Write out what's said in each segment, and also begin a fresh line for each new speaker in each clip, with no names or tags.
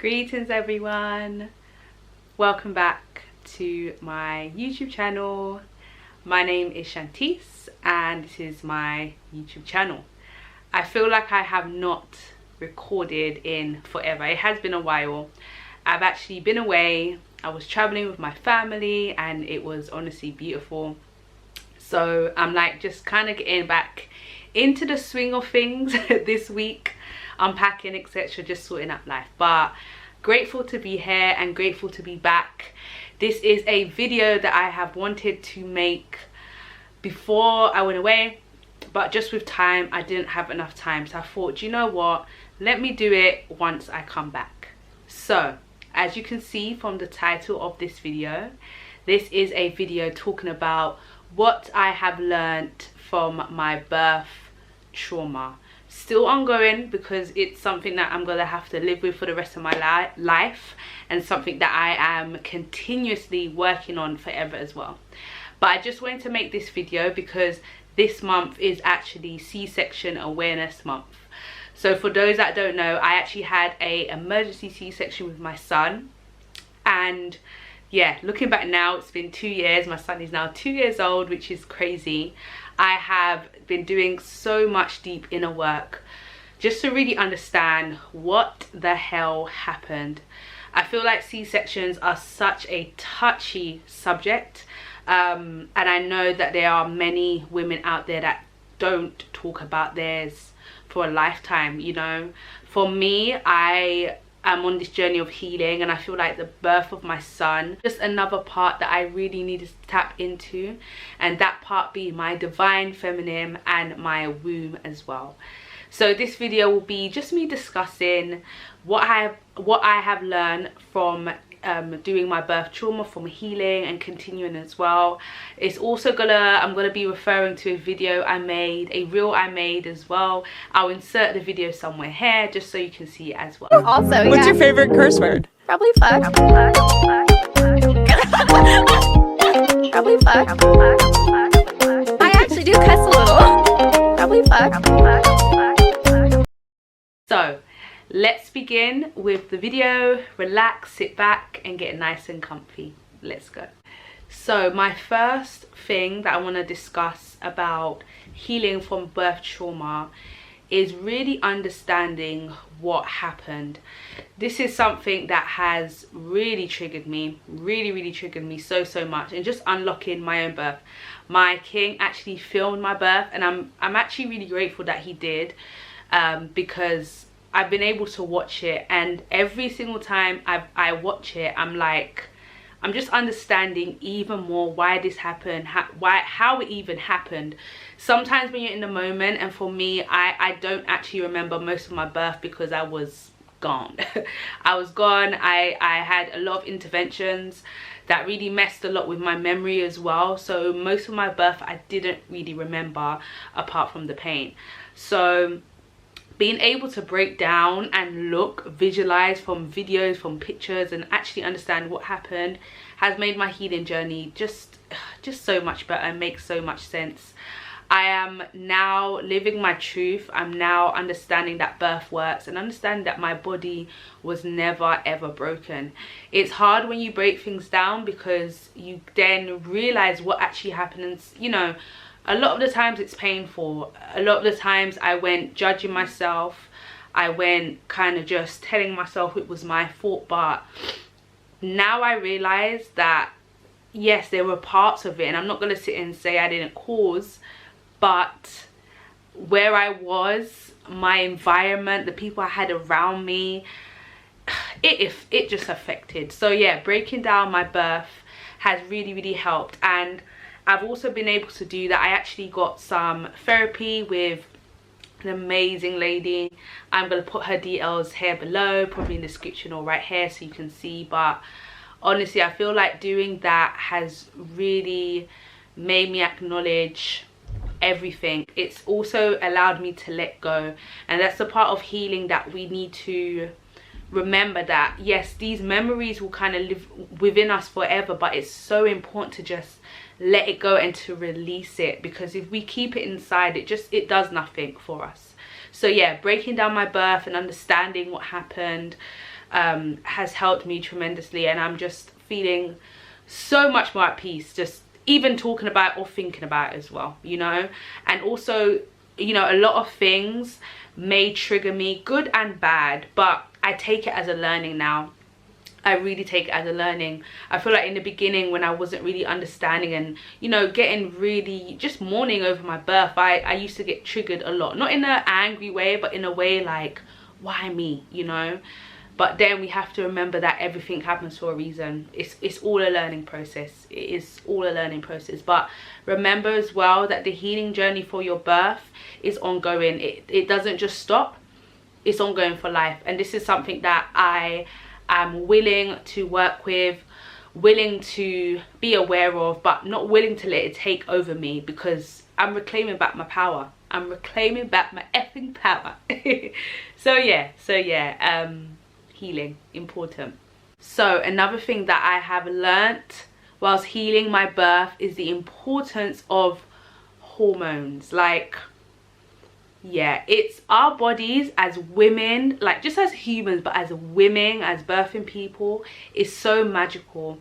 Greetings everyone, welcome back to my YouTube channel. My name is Shantice and this is my YouTube channel. I feel like I have not recorded in forever. It has been a while. I've actually been away. I was traveling with my family and it was honestly beautiful. So I'm like just kind of getting back into the swing of things this week, unpacking, etc., just sorting up life. But grateful to be here and grateful to be back. This is a video that I have wanted to make before I went away, but just with time I didn't have enough time, so I thought, you know what, let me do it once I come back. So as you can see from the title of this video, this is a video talking about what I have learned from my birth trauma. Still ongoing because it's something that I'm gonna have to live with for the rest of my life, and something that I am continuously working on forever as well. But I just wanted to make this video because this month is actually C-section awareness month. So for those that don't know, I actually had a emergency C-section with my son, and yeah, looking back now, it's been 2 years. My son is now 2 years old, which is crazy. I have been doing so much deep inner work just to really understand what the hell happened. I feel like C-sections are such a touchy subject, and I know that there are many women out there that don't talk about theirs for a lifetime, you know. For me, I am on this journey of healing, and I feel like the birth of my son, just another part that I really needed to tap into, and that part being my divine feminine and my womb as well. So this video will be just me discussing what I have learned from doing my birth trauma, from healing and continuing as well. It's also I'm gonna be referring to a video I made, a reel I made as well. I'll insert the video somewhere here just so you can see it as well.
Also,
what's your favorite curse word?
Probably fuck. Probably fuck. I actually do cuss a little. Probably fuck.
So let's begin with the video. Relax, sit back and get nice and comfy. Let's go. So my first thing that I want to discuss about healing from birth trauma is really understanding what happened. This is something that has really triggered me, really triggered me so much, and just unlocking my own birth. My king actually filmed my birth, and I'm actually really grateful that he did, because I've been able to watch it, and every single time I watch it, I'm just understanding even more why this happened, how it even happened. Sometimes when you're in the moment, and for me, I don't actually remember most of my birth because I was gone. I was gone. I had a lot of interventions that really messed a lot with my memory as well. So most of my birth I didn't really remember apart from the pain. So being able to break down and visualize from videos, from pictures, and actually understand what happened has made my healing journey just so much better and makes so much sense. I am now living my truth. I'm now understanding that birth works and understanding that my body was never ever broken. It's hard when you break things down because you then realize what actually happened, and you know, a lot of the times it's painful. A lot of the times I went judging myself. I went kind of just telling myself it was my fault. But now I realize that yes, there were parts of it, and I'm not going to sit and say I didn't cause, but where I was, my environment, the people I had around me, it just affected. So yeah, breaking down my birth has really helped, and I've also been able to do that. I actually got some therapy with an amazing lady. I'm going to put her details here below, probably in the description or right here so you can see. But honestly, I feel like doing that has really made me acknowledge everything. It's also allowed me to let go, and that's the part of healing that we need to remember, that yes, these memories will kind of live within us forever, but it's so important to just let it go and to release it, because if we keep it inside, it does nothing for us. So yeah, breaking down my birth and understanding what happened, has helped me tremendously, and I'm just feeling so much more at peace just even talking about or thinking about it as well, you know. And also, you know, a lot of things may trigger me, good and bad, but I take it as a learning now. I really take it as a learning. I feel like in the beginning, when I wasn't really understanding and, you know, getting really just mourning over my birth, I used to get triggered a lot, not in an angry way, but in a way like, why me, you know. But then we have to remember that everything happens for a reason. It's all a learning process. It is all a learning process. But remember as well that the healing journey for your birth is ongoing. It doesn't just stop. It's ongoing for life. And this is something that I am willing to work with, willing to be aware of, but not willing to let it take over me, because I'm reclaiming back my power. I'm reclaiming back my effing power. So yeah, healing, important. So another thing that I have learnt whilst healing my birth is the importance of hormones. Like, yeah, it's our bodies as women, like just as humans, but as women, as birthing people, is so magical.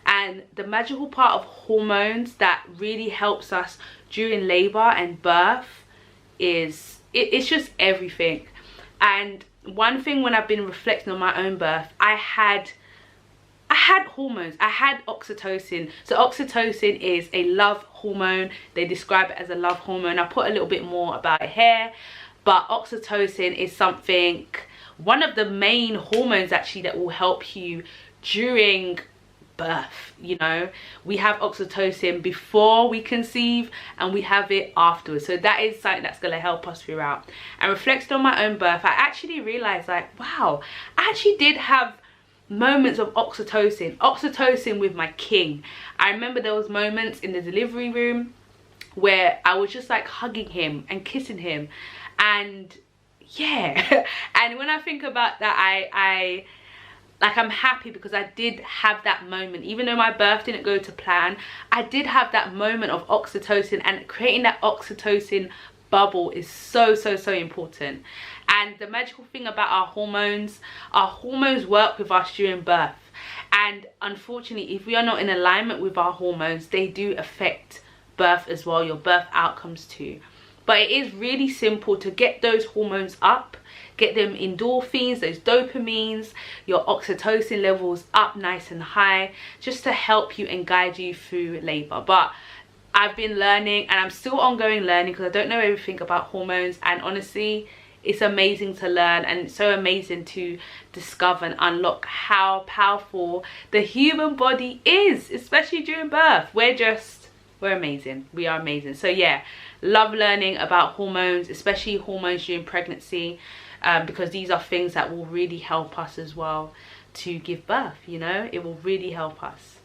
And the magical part of hormones that really helps us during labor and birth is it's just everything. And one thing, when I've been reflecting on my own birth, I had hormones. I had oxytocin. So oxytocin is a love hormone. They describe it as a love hormone. I put a little bit more about it here, but oxytocin is something, one of the main hormones actually, that will help you during birth. You know, we have oxytocin before we conceive and we have it afterwards, so that is something that's going to help us throughout. And reflecting on my own birth, I actually realized, like, wow, I actually did have moments of oxytocin with my king. I remember there was moments in the delivery room where I was just like hugging him and kissing him, and yeah. And when I think about that, I'm happy because I did have that moment. Even though my birth didn't go to plan, I did have that moment of oxytocin, and creating that oxytocin bubble is so important. And the magical thing about our hormones work with us during birth. And unfortunately, if we are not in alignment with our hormones, they do affect birth as well, your birth outcomes too. But it is really simple to get those hormones up, get them endorphins, those dopamines, your oxytocin levels up nice and high, just to help you and guide you through labor. But I've been learning, and I'm still ongoing learning, because I don't know everything about hormones, and honestly, it's amazing to learn, and it's so amazing to discover and unlock how powerful the human body is, especially during birth. We're amazing. We are amazing. So yeah, love learning about hormones, especially hormones during pregnancy, because these are things that will really help us as well to give birth, you know. It will really help us.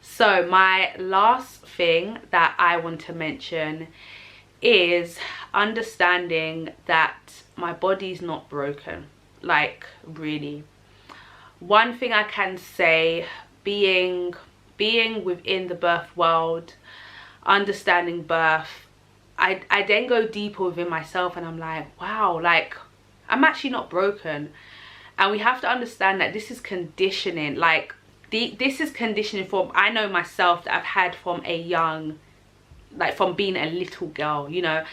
So my last thing that I want to mention is understanding that my body's not broken. Like, really. One thing I can say, being within the birth world, understanding birth, I then go deeper within myself, and I'm like, wow, like, I'm actually not broken. And we have to understand that this is conditioning. Like, this is conditioning from, I know myself, that I've had from a young, like from being a little girl, you know,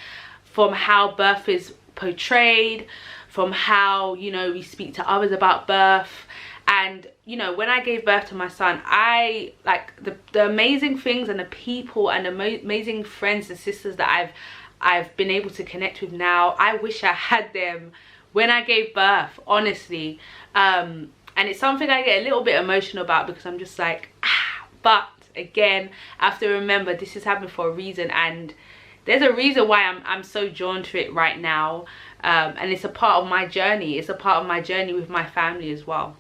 from how birth is portrayed, from how, you know, we speak to others about birth. And, you know, when I gave birth to my son, I, like, the amazing things and the people and the amazing friends and sisters that I've been able to connect with now, I wish I had them when I gave birth, honestly. And it's something I get a little bit emotional about, because I'm just like, but again, I have to remember this is happening for a reason, and there's a reason why I'm so drawn to it right now. And it's a part of my journey. It's a part of my journey with my family as well.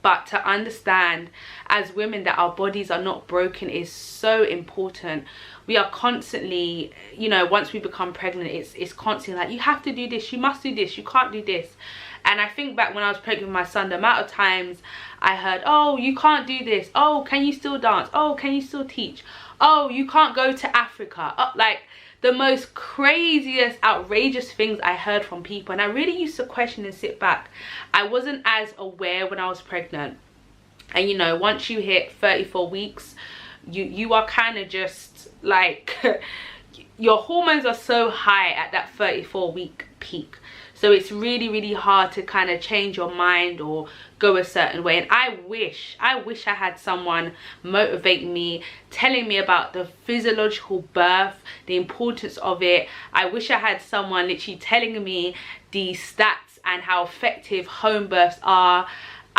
But to understand as women that our bodies are not broken is so important. We are constantly, you know, once we become pregnant, it's constantly like, you have to do this, you must do this, you can't do this. And I think back when I was pregnant with my son, the amount of times I heard, oh, you can't do this, oh, can you still dance, oh, can you still teach, oh, you can't go to Africa. Oh, like, the most craziest, outrageous things I heard from people, and I really used to question and sit back. I wasn't as aware when I was pregnant, and you know, once you hit 34 weeks, you are kind of just like your hormones are so high at that 34-week peak, so it's really hard to kind of change your mind or go a certain way. And I wish I had someone motivate me, telling me about the physiological birth, the importance of it. I wish I had someone literally telling me the stats and how effective home births are.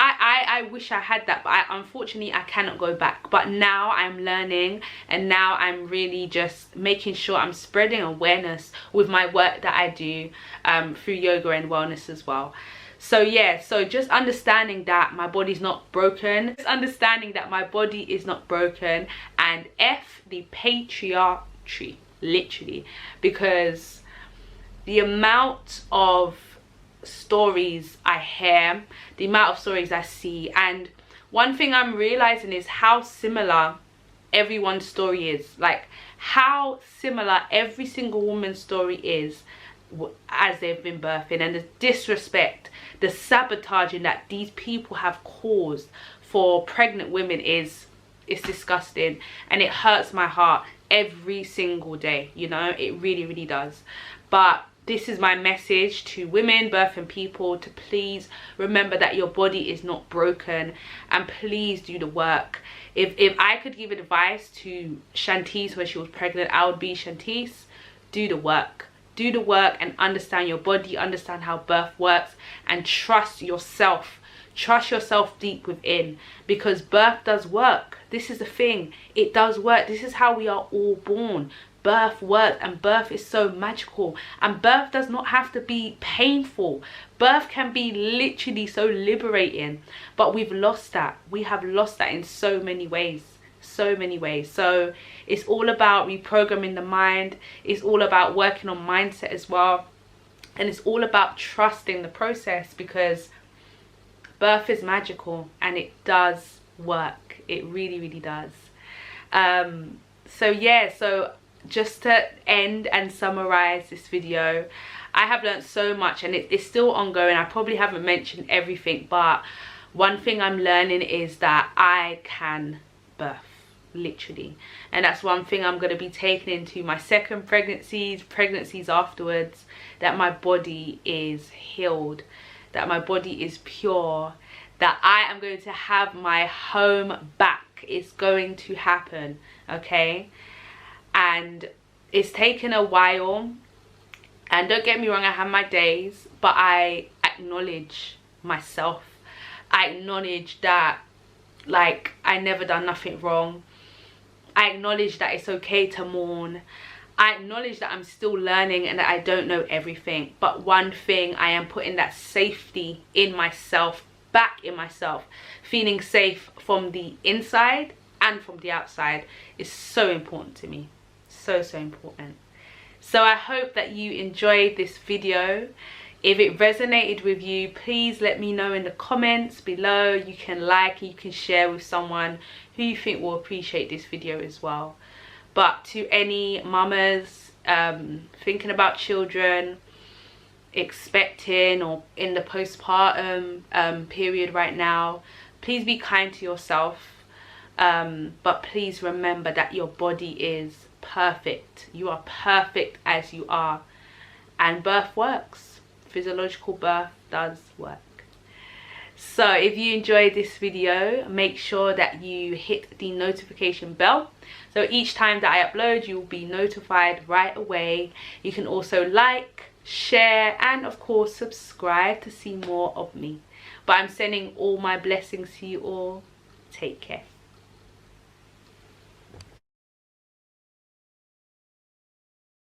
I wish I had that, but unfortunately I cannot go back. But now I'm learning, and now I'm really just making sure I'm spreading awareness with my work that I do through yoga and wellness as well. So yeah, so just understanding that my body's not broken, just understanding that my body is not broken, and F the patriarchy, literally, because the amount of stories I hear, the amount of stories I see, and one thing I'm realizing is how similar everyone's story is, like how similar every single woman's story is as they've been birthing, and the disrespect, the sabotaging that these people have caused for pregnant women is disgusting, and it hurts my heart every single day, you know, it really does. But this is my message to women, birthing people, to please remember that your body is not broken, and please do the work. If I could give advice to Shantice when she was pregnant, I would be, Shantice, do the work. Do the work and understand your body, understand how birth works, and trust yourself. Trust yourself deep within, because birth does work. This is the thing, it does work. This is how we are all born. Birth works, and birth is so magical, and birth does not have to be painful. Birth can be literally so liberating, but we've lost that. We have lost that in so many ways, so many ways. So it's all about reprogramming the mind, it's all about working on mindset as well, and it's all about trusting the process, because birth is magical and it does work. It really does. So yeah, so just to end and summarize this video, I have learned so much, and it's still ongoing. I probably haven't mentioned everything, but one thing I'm learning is that I can birth, literally, and that's one thing I'm going to be taking into my second pregnancies afterwards, that my body is healed, that my body is pure, that I am going to have my home back. It's going to happen, okay? And it's taken a while, and don't get me wrong, I have my days, but I acknowledge myself. I acknowledge that, like, I never done nothing wrong. I acknowledge that it's okay to mourn. I acknowledge that I'm still learning and that I don't know everything, but one thing, I am putting that safety in myself, back in myself. Feeling safe from the inside and from the outside is so important to me. So important. So I hope that you enjoyed this video. If it resonated with you, please let me know in the comments below. You can like, you can share with someone who you think will appreciate this video as well. But to any mamas thinking about children, expecting, or in the postpartum period right now, please be kind to yourself, but please remember that your body is perfect. You are perfect as you are, and birth works. Physiological birth does work. So if you enjoyed this video, make sure that you hit the notification bell, so each time that I upload, you will be notified right away. You can also like, share, and of course subscribe to see more of me. But I'm sending all my blessings to you all. Take care.